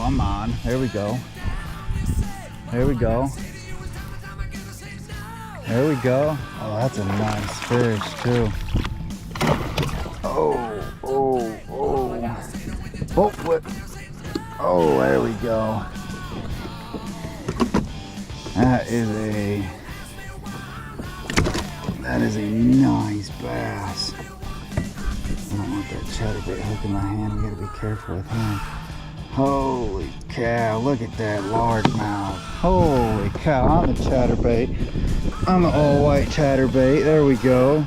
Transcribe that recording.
come on. There we go. There we go. There we go. Oh, that's a nice fish too. Oh, oh, oh. Boat flip. Oh, there we go. That is a nice bass. I don't want that chatterbait hook in my hand. We gotta be careful with him. Holy cow, look at that largemouth. Holy cow, I'm the chatterbait. I'm the all white chatterbait. There we go.